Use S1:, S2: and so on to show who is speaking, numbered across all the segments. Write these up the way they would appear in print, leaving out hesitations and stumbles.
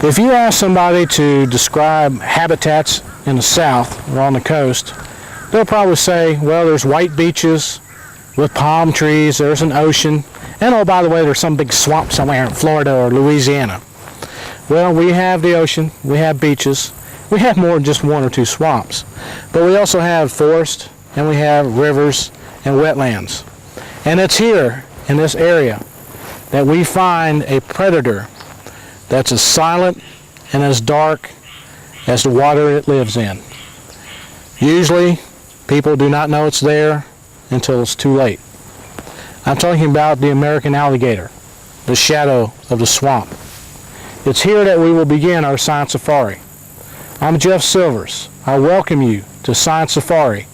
S1: If you ask somebody to describe habitats in the south or on the coast, they'll probably say, well, there's white beaches with palm trees, there's an ocean, and oh, by the way, there's some big swamp somewhere in Florida or Louisiana. Well, we have the ocean, we have beaches, we have more than just one or two swamps, but we also have forest, and we have rivers and wetlands. And it's here in this area that we find a predator that's as silent and as dark as the water it lives in. Usually, people do not know it's there until it's too late. I'm talking about the American alligator, the shadow of the swamp. It's here that we will begin our science safari. I'm Jeff Silvers. I welcome you to Science Safari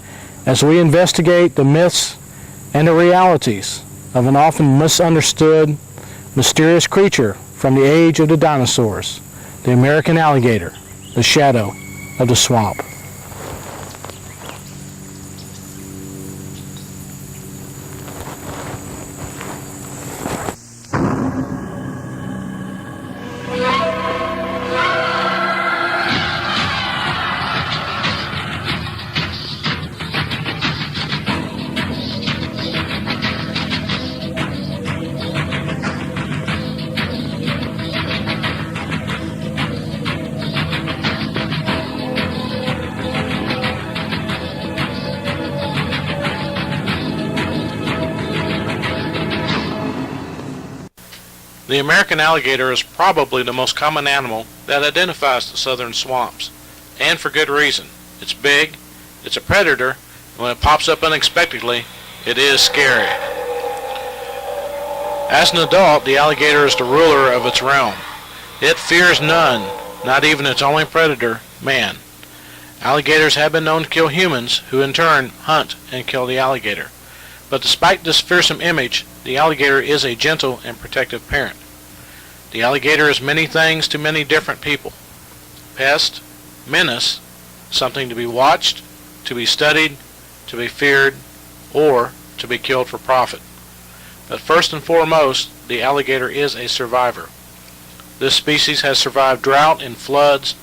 S1: as we investigate the myths and the realities of an often misunderstood, mysterious creature from the age of the dinosaurs, the American alligator, the shadow of the swamp.
S2: The American alligator is probably the most common animal that identifies the southern swamps, and for good reason. It's big, it's a predator, and when it pops up unexpectedly, it is scary. As an adult, the alligator is the ruler of its realm. It fears none, not even its only predator, man. Alligators have been known to kill humans, who in turn hunt and kill the alligator. But despite this fearsome image, the alligator is a gentle and protective parent. The alligator is many things to many different people. Pest, menace, something to be watched, to be studied, to be feared, or to be killed for profit. But first and foremost, the alligator is a survivor. This species has survived drought and floods,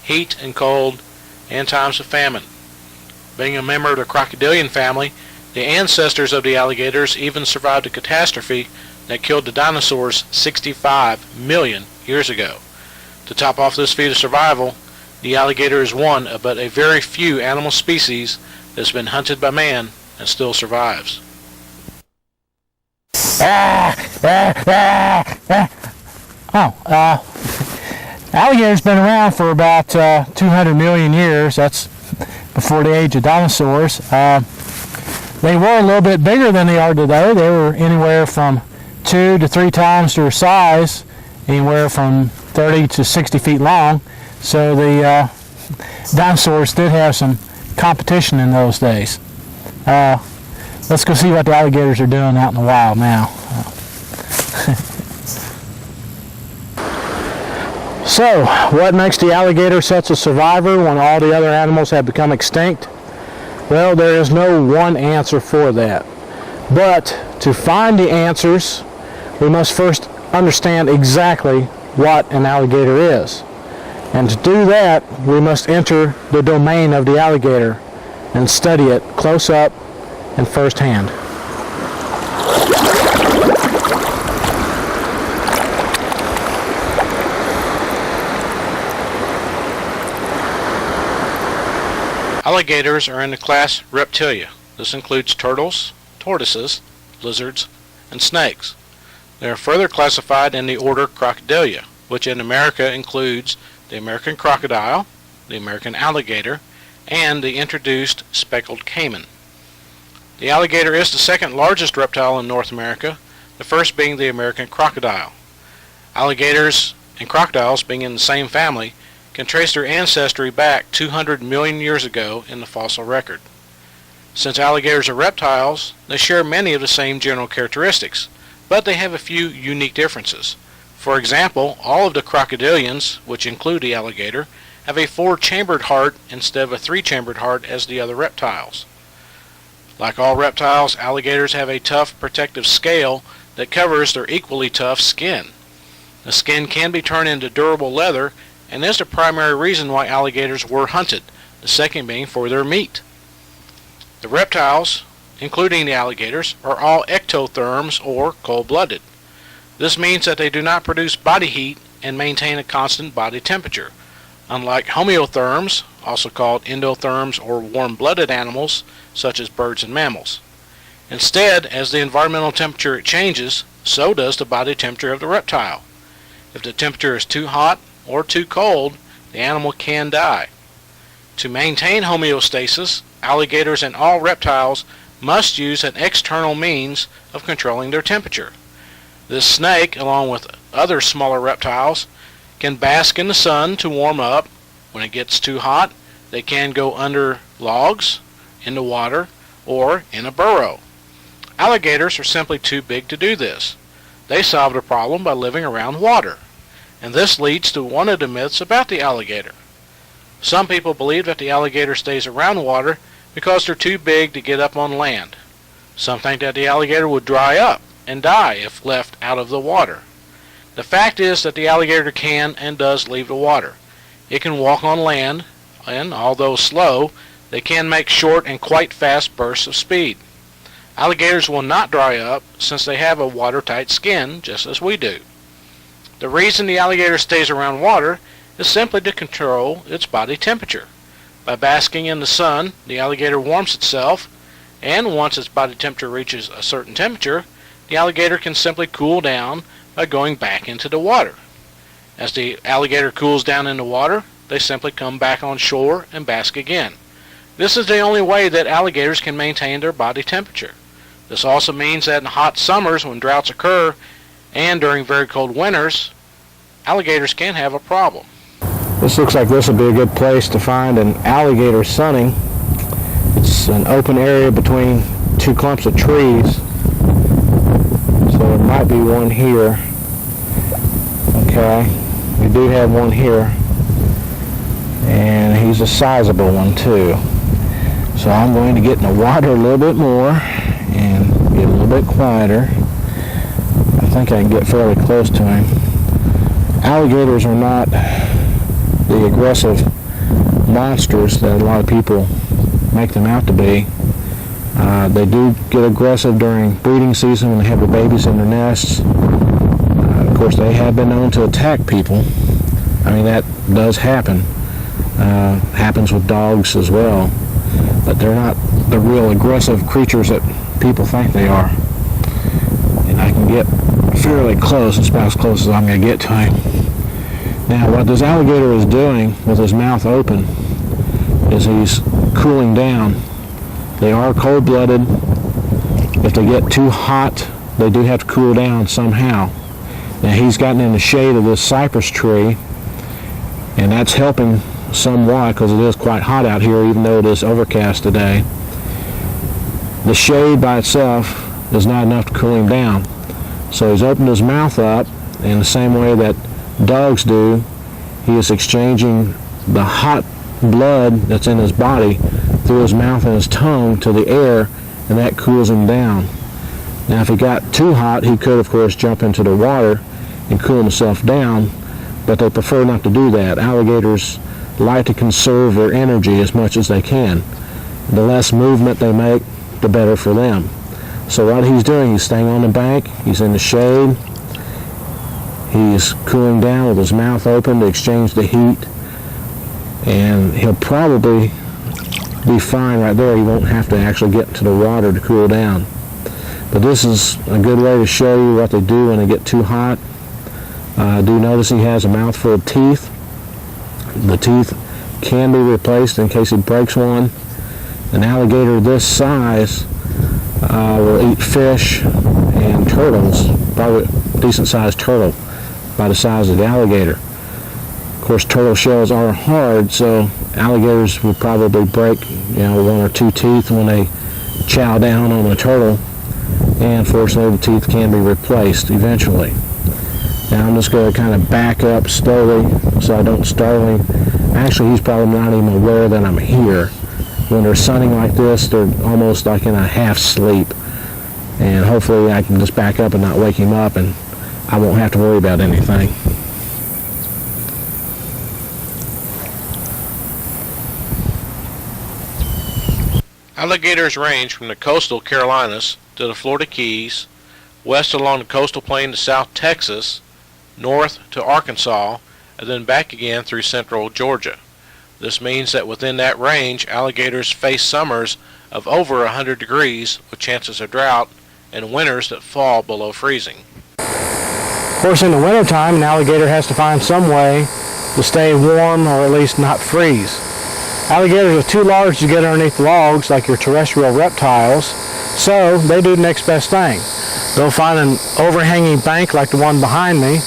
S2: heat and cold, and times of famine. Being a member of the crocodilian family, the ancestors of the alligators even survived a catastrophe that killed the dinosaurs 65 million years ago. To top off this feat of survival, the alligator is one of but a very few animal species that's been hunted by man and still survives.
S1: Alligator's been around for about 200 million years. That's before the age of dinosaurs. They were a little bit bigger than they are today. They were anywhere from 2 to 3 times their size, anywhere from 30 to 60 feet long. So the dinosaurs did have some competition in those days. Let's go see what the alligators are doing out in the wild now. So, what makes the alligator such a survivor when all the other animals have become extinct? Well, there is no one answer for that. But to find the answers, we must first understand exactly what an alligator is. And to do that, we must enter the domain of the alligator and study it close up and firsthand.
S2: Alligators are in the class Reptilia. This includes turtles, tortoises, lizards, and snakes. They are further classified in the order Crocodilia, which in America includes the American crocodile, the American alligator, and the introduced speckled caiman. The alligator is the second largest reptile in North America, the first being the American crocodile. Alligators and crocodiles, being in the same family, can trace their ancestry back 200 million years ago in the fossil record. Since alligators are reptiles, they share many of the same general characteristics, but they have a few unique differences. For example, all of the crocodilians, which include the alligator, have a 4-chambered heart instead of a 3-chambered heart as the other reptiles. Like all reptiles, alligators have a tough protective scale that covers their equally tough skin. The skin can be turned into durable leather, and is the primary reason why alligators were hunted, the second being for their meat. The reptiles, including the alligators, are all ectotherms or cold-blooded. This means that they do not produce body heat and maintain a constant body temperature, unlike homeotherms, also called endotherms or warm-blooded animals, such as birds and mammals. Instead, as the environmental temperature changes, so does the body temperature of the reptile. If the temperature is too hot or too cold, the animal can die. To maintain homeostasis, alligators and all reptiles must use an external means of controlling their temperature. This snake, along with other smaller reptiles, can bask in the sun to warm up. When it gets too hot, they can go under logs, in the water, or in a burrow. Alligators are simply too big to do this. They solve the problem by living around water, and this leads to one of the myths about the alligator. Some people believe that the alligator stays around water because they're too big to get up on land. Some think that the alligator would dry up and die if left out of the water. The fact is that the alligator can and does leave the water. It can walk on land, and although slow, they can make short and quite fast bursts of speed. Alligators will not dry up since they have a watertight skin, just as we do. The reason the alligator stays around water is simply to control its body temperature. By basking in the sun, the alligator warms itself, and once its body temperature reaches a certain temperature, the alligator can simply cool down by going back into the water. As the alligator cools down in the water, they simply come back on shore and bask again. This is the only way that alligators can maintain their body temperature. This also means that in hot summers when droughts occur and during very cold winters, alligators can have a problem.
S1: This looks like this would be a good place to find an alligator sunning. It's an open area between two clumps of trees, so there might be one here. Okay, we do have one here, and he's a sizable one too. So I'm going to get in the water a little bit more and get a little bit quieter. I think I can get fairly close to him. Alligators are not the aggressive monsters that a lot of people make them out to be. They do get aggressive during breeding season when they have the babies in their nests. Of course, they have been known to attack people. I mean, that does happen. Happens with dogs as well. But they're not the real aggressive creatures that people think they are. And I can get fairly close. It's about as close as I'm going to get to him. Now, what this alligator is doing with his mouth open is he's cooling down. They are cold-blooded. If they get too hot, they do have to cool down somehow. Now, he's gotten in the shade of this cypress tree, and that's helping somewhat because it is quite hot out here, even though it is overcast today. The shade by itself is not enough to cool him down. So he's opened his mouth up in the same way that dogs do. He is exchanging the hot blood that's in his body through his mouth and his tongue to the air, and that cools him down. Now, if he got too hot, he could, of course, jump into the water and cool himself down, but they prefer not to do that. Alligators like to conserve their energy as much as they can. The less movement they make, the better for them. So what he's doing, he's staying on the bank, he's in the shade, he's cooling down with his mouth open to exchange the heat, and he'll probably be fine right there. He won't have to actually get to the water to cool down. But this is a good way to show you what they do when they get too hot. Do notice he has a mouthful of teeth. The teeth can be replaced in case he breaks one. An alligator this size will eat fish and turtles, probably a decent sized turtle by the size of the alligator. Of course, turtle shells are hard, so alligators would probably break, one or two teeth when they chow down on a turtle, and fortunately the teeth can be replaced eventually. Now I'm just going to kind of back up slowly so I don't startle him. Actually, he's probably not even aware that I'm here. When they're sunning like this, they're almost like in a half sleep, and hopefully I can just back up and not wake him up, and I won't have to worry about anything.
S2: Alligators range from the coastal Carolinas to the Florida Keys, west along the coastal plain to South Texas, north to Arkansas, and then back again through central Georgia. This means that within that range, alligators face summers of over 100 degrees with chances of drought and winters that fall below freezing.
S1: Of course, in the wintertime, an alligator has to find some way to stay warm or at least not freeze. Alligators are too large to get underneath logs like your terrestrial reptiles, so they do the next best thing. They'll find an overhanging bank like the one behind me,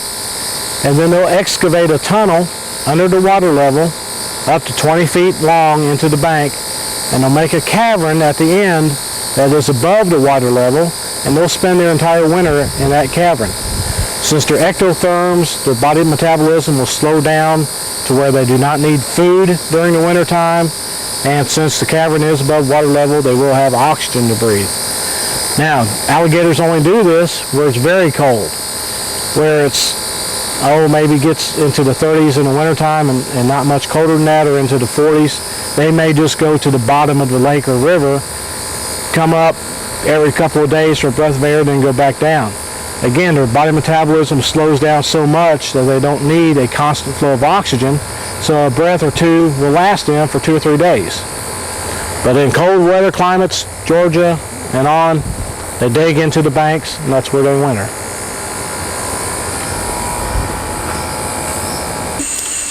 S1: and then they'll excavate a tunnel under the water level up to 20 feet long into the bank, and they'll make a cavern at the end that is above the water level, and they'll spend their entire winter in that cavern. Since they're ectotherms, their body metabolism will slow down to where they do not need food during the winter time, and since the cavern is above water level, they will have oxygen to breathe. Now, alligators only do this where it's very cold, where it's maybe gets into the 30s in the wintertime and not much colder than that, or into the 40s. They may just go to the bottom of the lake or river, come up every couple of days for a breath of air, then go back down. Again, their body metabolism slows down so much that they don't need a constant flow of oxygen, so a breath or two will last them for 2 or 3 days. But in cold weather climates, Georgia and on, they dig into the banks, and that's where they winter.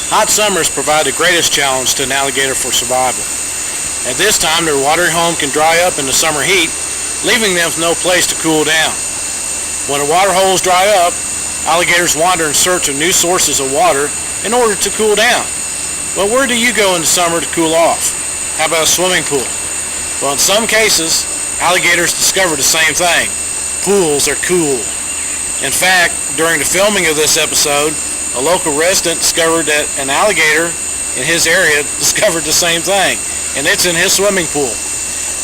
S2: Hot summers provide the greatest challenge to an alligator for survival. At this time, their watery home can dry up in the summer heat, leaving them with no place to cool down. When the water holes dry up, alligators wander in search of new sources of water in order to cool down. Well, where do you go in the summer to cool off? How about a swimming pool? Well, in some cases, alligators discover the same thing. Pools are cool. In fact, during the filming of this episode, a local resident discovered that an alligator in his area discovered the same thing, and it's in his swimming pool.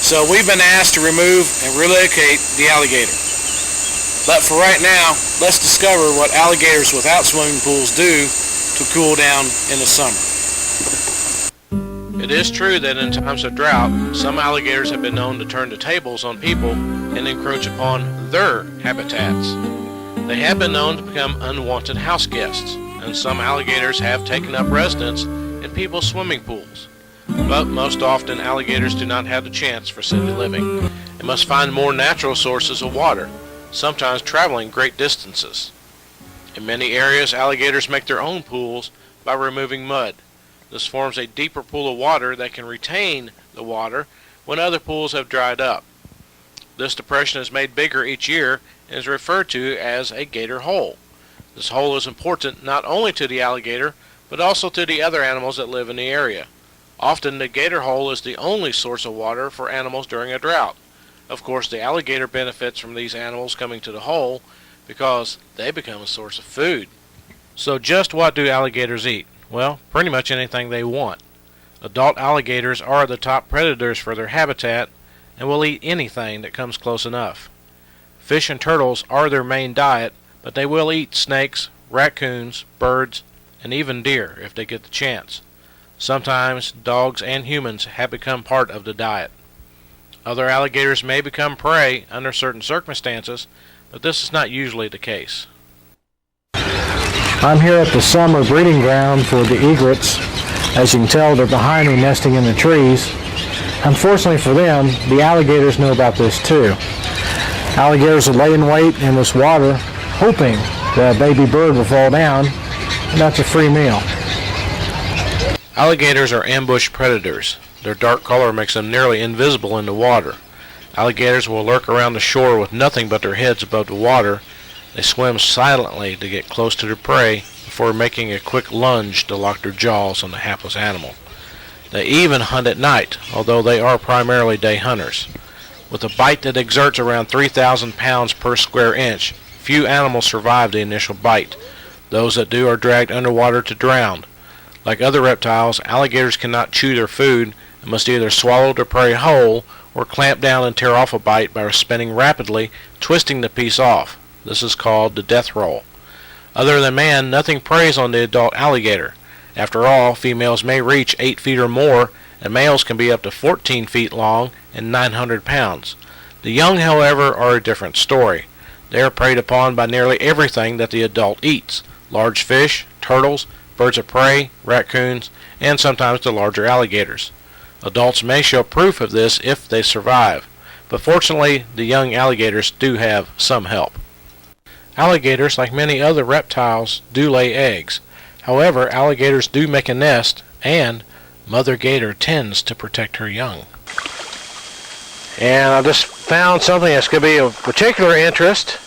S2: So we've been asked to remove and relocate the alligator. But for right now, let's discover what alligators without swimming pools do to cool down in the summer. It is true that in times of drought, some alligators have been known to turn the tables on people and encroach upon their habitats. They have been known to become unwanted house guests, and some alligators have taken up residence in people's swimming pools. But most often, alligators do not have the chance for city living and must find more natural sources of water, sometimes traveling great distances. In many areas, alligators make their own pools by removing mud. This forms a deeper pool of water that can retain the water when other pools have dried up. This depression is made bigger each year and is referred to as a gator hole. This hole is important not only to the alligator, but also to the other animals that live in the area. Often the gator hole is the only source of water for animals during a drought. Of course, the alligator benefits from these animals coming to the hole because they become a source of food. So just what do alligators eat? Well, pretty much anything they want. Adult alligators are the top predators for their habitat and will eat anything that comes close enough. Fish and turtles are their main diet, but they will eat snakes, raccoons, birds, and even deer if they get the chance. Sometimes dogs and humans have become part of the diet. Other alligators may become prey under certain circumstances, but this is not usually the case.
S1: I'm here at the summer breeding ground for the egrets. As you can tell, they're behind me nesting in the trees. Unfortunately for them, the alligators know about this too. Alligators are laying wait in this water, hoping that a baby bird will fall down, and that's a free meal.
S2: Alligators are ambush predators. Their dark color makes them nearly invisible in the water. Alligators will lurk around the shore with nothing but their heads above the water. They swim silently to get close to their prey before making a quick lunge to lock their jaws on the hapless animal. They even hunt at night, although they are primarily day hunters. With a bite that exerts around 3,000 pounds per square inch, few animals survive the initial bite. Those that do are dragged underwater to drown. Like other reptiles, alligators cannot chew their food and must either swallow their prey whole or clamp down and tear off a bite by spinning rapidly, twisting the piece off. This is called the death roll. Other than man, nothing preys on the adult alligator. After all, females may reach 8 feet or more, and males can be up to 14 feet long and 900 pounds. The young, however, are a different story. They are preyed upon by nearly everything that the adult eats: large fish, turtles, birds of prey, raccoons, and sometimes the larger alligators. Adults may show proof of this if they survive, but fortunately the young alligators do have some help. Alligators, like many other reptiles, do lay eggs. However, alligators do make a nest, and Mother Gator tends to protect her young. And I just found something that's going to be of particular interest.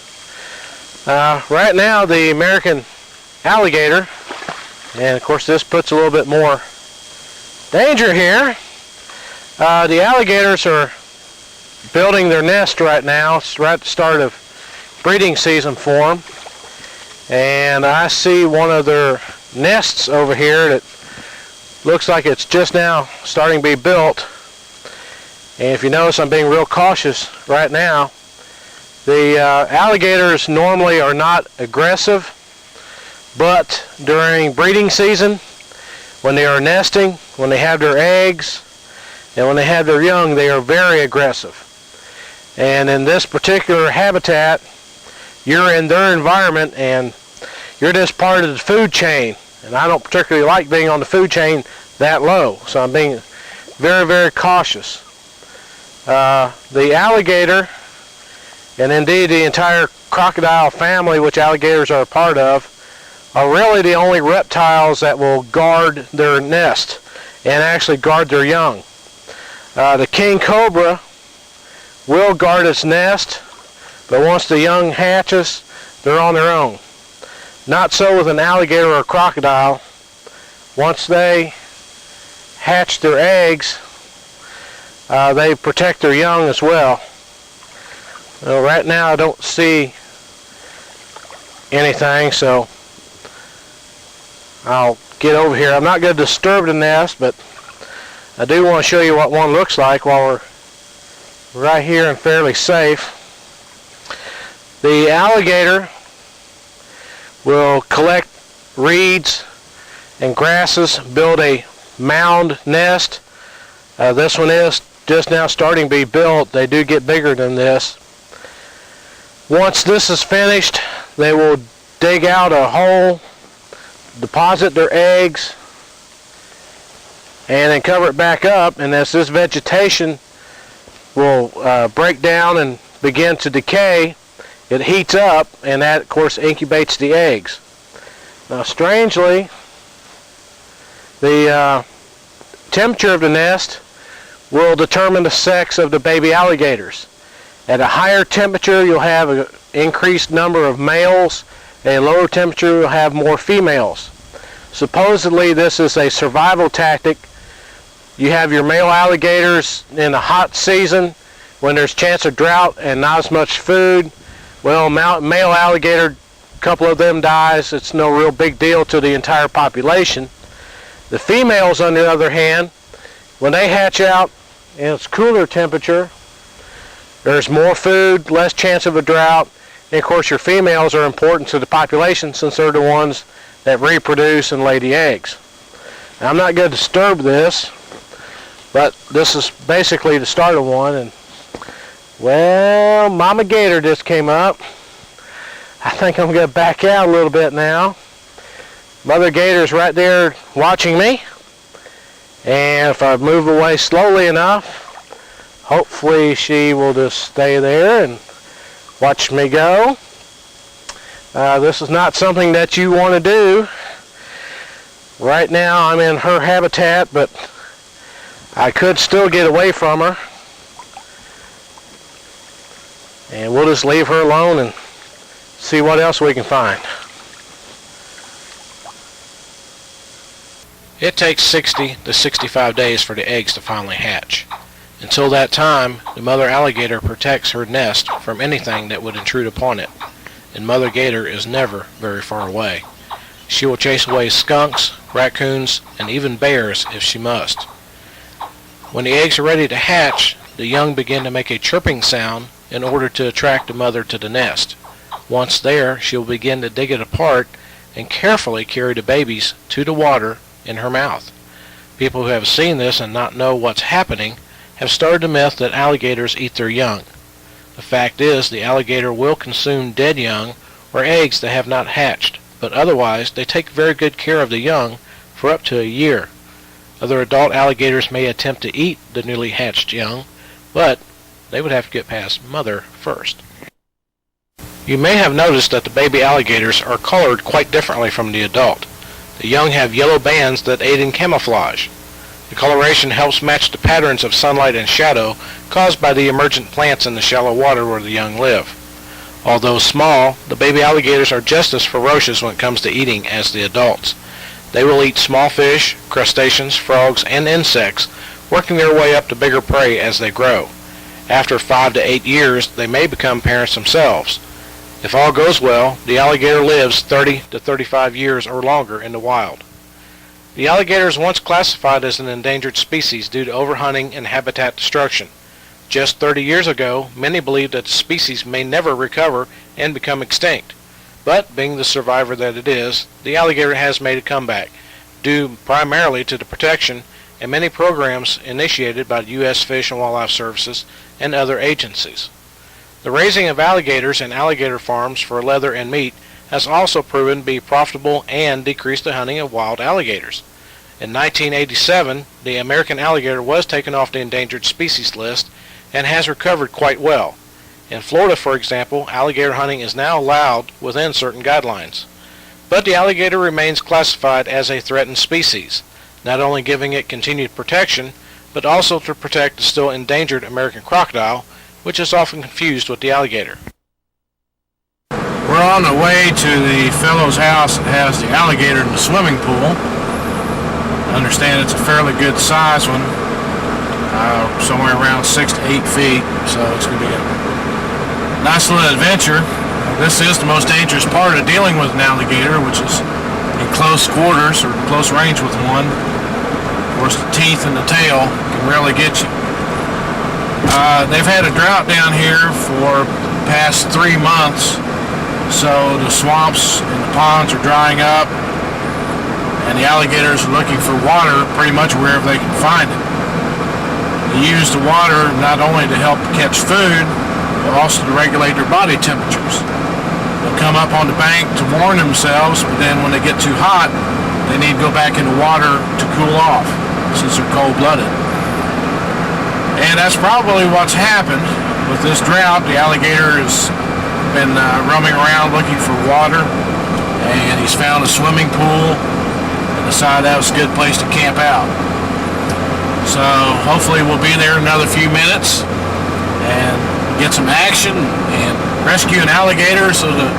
S2: Right now, the American alligator, and of course this puts a little bit more danger here. The alligators are building their nest right now. It's right at the start of breeding season for them. And I see one of their nests over here that looks like it's just now starting to be built. And if you notice, I'm being real cautious right now. The alligators normally are not aggressive, but during breeding season, when they are nesting, when they have their eggs, and when they have their young, they are very aggressive. And in this particular habitat, you're in their environment and you're just part of the food chain. And I don't particularly like being on the food chain that low, so I'm being very, very cautious. The alligator, and indeed the entire crocodile family, which alligators are a part of, are really the only reptiles that will guard their nest and actually guard their young. The king cobra will guard its nest, but once the young hatches, they're on their own. Not so with an alligator or a crocodile. Once they hatch their eggs, they protect their young as well. Well, right now I don't see anything, so I'll get over here. I'm not going to disturb the nest, but I do want to show you what one looks like while we're right here and fairly safe. The alligator will collect reeds and grasses, build a mound nest. This one is just now starting to be built. They do get bigger than this. Once this is finished, they will dig out a hole, deposit their eggs, and then cover it back up. And as this vegetation will break down and begin to decay, it heats up, and that of course incubates the eggs. Now strangely, the temperature of the nest will determine the sex of the baby alligators. At a higher temperature, you'll have an increased number of males. At a lower temperature, you'll have more females. Supposedly, this is a survival tactic. You have your male alligators in the hot season when there's chance of drought and not as much food. Well, male alligator, a couple of them dies. It's no real big deal to the entire population. The females, on the other hand, when they hatch out and it's cooler temperature, there's more food, less chance of a drought, and of course your females are important to the population since they're the ones that reproduce and lay the eggs. Now, I'm not going to disturb this, but this is basically the start of one. And well, Mama Gator just came up. I think I'm going to back out a little bit now. Mother Gator's right there watching me, and if I move away slowly enough, hopefully she will just stay there and watch me go. This is not something that you want to do. Right now I'm in her habitat, but I could still get away from her. And we'll just leave her alone and see what else we can find. It takes 60 to 65 days for the eggs to finally hatch. Until that time, the mother alligator protects her nest from anything that would intrude upon it, and Mother Gator is never very far away. She will chase away skunks, raccoons, and even bears if she must. When the eggs are ready to hatch, the young begin to make a chirping sound in order to attract the mother to the nest. Once there, she will begin to dig it apart and carefully carry the babies to the water in her mouth. People who have seen this and not know what's happening have started the myth that alligators eat their young. The fact is, the alligator will consume dead young or eggs that have not hatched, but otherwise they take very good care of the young for up to a year. Other adult alligators may attempt to eat the newly hatched young, but they would have to get past mother first. You may have noticed that the baby alligators are colored quite differently from the adult. The young have yellow bands that aid in camouflage. The coloration helps match the patterns of sunlight and shadow caused by the emergent plants in the shallow water where the young live. Although small, the baby alligators are just as ferocious when it comes to eating as the adults. They will eat small fish, crustaceans, frogs, and insects, working their way up to bigger prey as they grow. After 5 to 8 years, they may become parents themselves. If all goes well, the alligator lives 30 to 35 years or longer in the wild. The alligator is once classified as an endangered species due to overhunting and habitat destruction. Just 30 years ago, many believed that the species may never recover and become extinct. But, being the survivor that it is, the alligator has made a comeback, due primarily to the protection and many programs initiated by the U.S. Fish and Wildlife Services and other agencies. The raising of alligators in alligator farms for leather and meat has also proven to be profitable and decreased the hunting of wild alligators. In 1987, the American alligator was taken off the endangered species list and has recovered quite well. In Florida, for example, alligator hunting is now allowed within certain guidelines. But the alligator remains classified as a threatened species, not only giving it continued protection, but also to protect the still endangered American crocodile, which is often confused with the alligator.
S1: We're on the way to the fellow's house that has the alligator in the swimming pool. I understand it's a fairly good size one, somewhere around 6 to 8 feet, so it's going to be a nice little adventure. This is the most dangerous part of dealing with an alligator, which is in close quarters or close range with one. Of course, the teeth and the tail can really get you. They've had a drought down here for the past 3 months, so the swamps and the ponds are drying up, and the alligators are looking for water pretty much wherever they can find it. They use the water not only to help catch food, but also to regulate their body temperatures. They'll come up on the bank to warm themselves, but then when they get too hot, they need to go back in the water to cool off, since they're cold-blooded. And that's probably what's happened with this drought. The alligator has been roaming around looking for water, and he's found a swimming pool and decided that was a good place to camp out. So hopefully we'll be there in another few minutes and get some action and rescue an alligator so the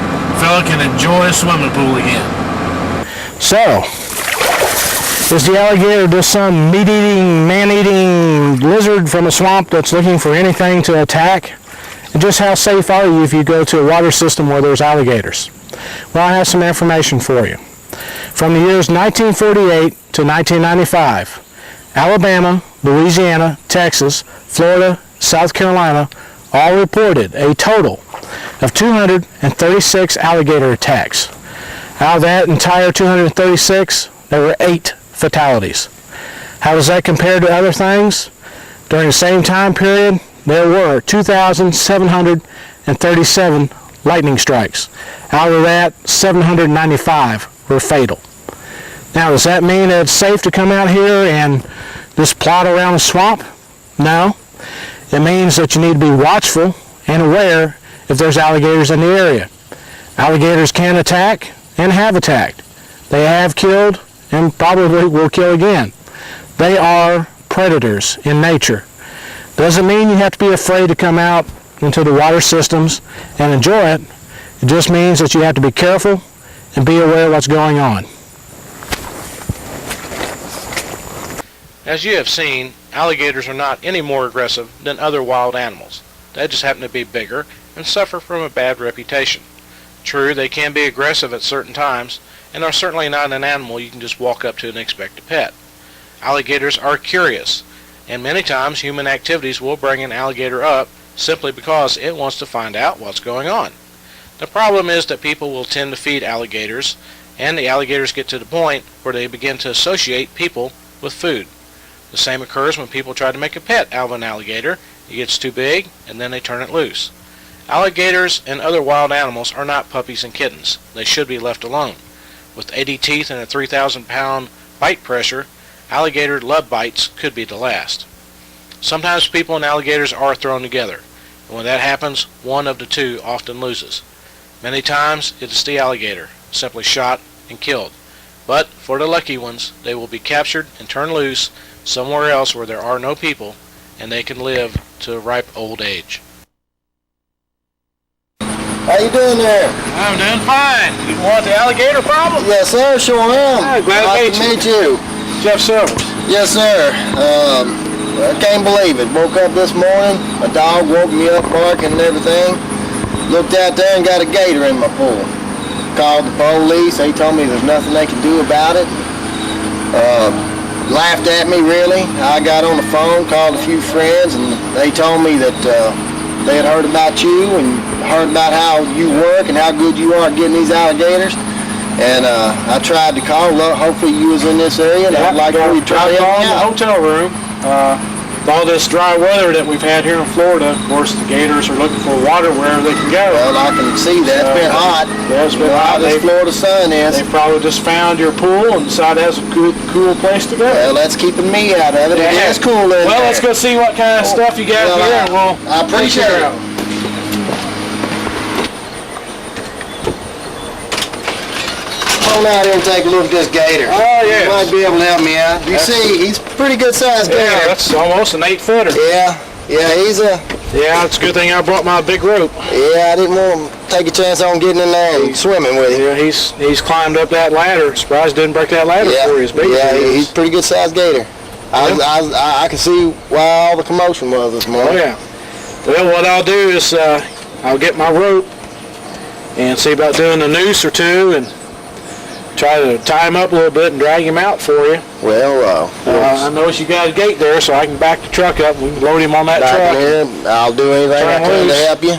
S1: fella can enjoy a swimming pool again. So, is the alligator just some meat-eating, man-eating lizard from a swamp that's looking for anything to attack? And just how safe are you if you go to a water system where there's alligators? Well, I have some information for you. From the years 1948 to 1995, Alabama, Louisiana, Texas, Florida, South Carolina all reported a total of 236 alligator attacks. Out of that entire 236, there were 8 fatalities. How does that compare to other things? During the same time period, there were 2,737 lightning strikes. Out of that, 795 were fatal. Now, does that mean that it's safe to come out here and just plod around a swamp? No. It means that you need to be watchful and aware if there's alligators in the area. Alligators can attack and have attacked. They have killed and probably will kill again. They are predators in nature. Doesn't mean you have to be afraid to come out into the water systems and enjoy it. It just means that you have to be careful and be aware of what's going on.
S2: As you have seen, alligators are not any more aggressive than other wild animals. They just happen to be bigger and suffer from a bad reputation. True, they can be aggressive at certain times and are certainly not an animal you can just walk up to and expect to pet. Alligators are curious, and many times human activities will bring an alligator up simply because it wants to find out what's going on. The problem is that people will tend to feed alligators, and the alligators get to the point where they begin to associate people with food. The same occurs when people try to make a pet out of an alligator. It gets too big, and then they turn it loose. Alligators and other wild animals are not puppies and kittens. They should be left alone. With 80 teeth and a 3,000-pound bite pressure, alligator love bites could be the last. Sometimes people and alligators are thrown together, and when that happens, one of the two often loses. Many times it is the alligator, simply shot and killed. But for the lucky ones, they will be captured and turned loose somewhere else where there are no people, and they can live to a ripe old age.
S3: How you doing there?
S2: I'm doing fine. You want the alligator problem?
S3: Yes, sir. Sure am.
S2: Hi, glad
S3: nice to meet you.
S2: Jeff Silvers.
S3: Yes, sir. I can't believe it. Woke up this morning. My dog woke me up barking and everything. Looked out there and got a gator in my pool. Called the police. They told me there's nothing they can do about it. Laughed at me, really. I got on the phone, called a few friends, and they told me that they had heard about you and heard about how you work and how good you are at getting these alligators. And I tried to call. Hopefully you was in this area, and I'd like for you to try to help me out.
S1: In the hotel room. With all this dry weather that we've had here in Florida, of course, the gators are looking for water wherever they can go.
S3: Well, I can see that. It's been hot.
S1: Yeah, it's been hot.
S3: This Florida sun is.
S1: They probably just found your pool and decided that's a cool place to go.
S3: Well, that's keeping me out of it.
S1: Yeah.
S3: It is cool in there.
S1: Well, let's go see what kind of stuff you got here, and
S3: I appreciate it. Come on out here and take a look at this gator.
S1: Oh, yes.
S3: You might be able to help me out. You see, he's a pretty good sized gator.
S1: Yeah, that's almost an 8-footer.
S3: Yeah, he's a...
S1: Yeah, it's a good thing I brought my big rope.
S3: Yeah, I didn't want to take a chance on getting in there and swimming with him.
S1: Yeah, he's climbed up that ladder. Surprised he didn't break that ladder for you.
S3: He's a pretty good sized gator. I can see why all the commotion was this morning.
S1: Oh, yeah. Well, what I'll do is I'll get my rope and see about doing a noose or two and try to tie him up a little bit and drag him out for you.
S3: Well,
S1: I notice you got a gate there, so I can back the truck up and we can load him on that truck.
S3: I'll do anything I can to help you.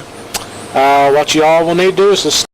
S1: What you all will need to do is just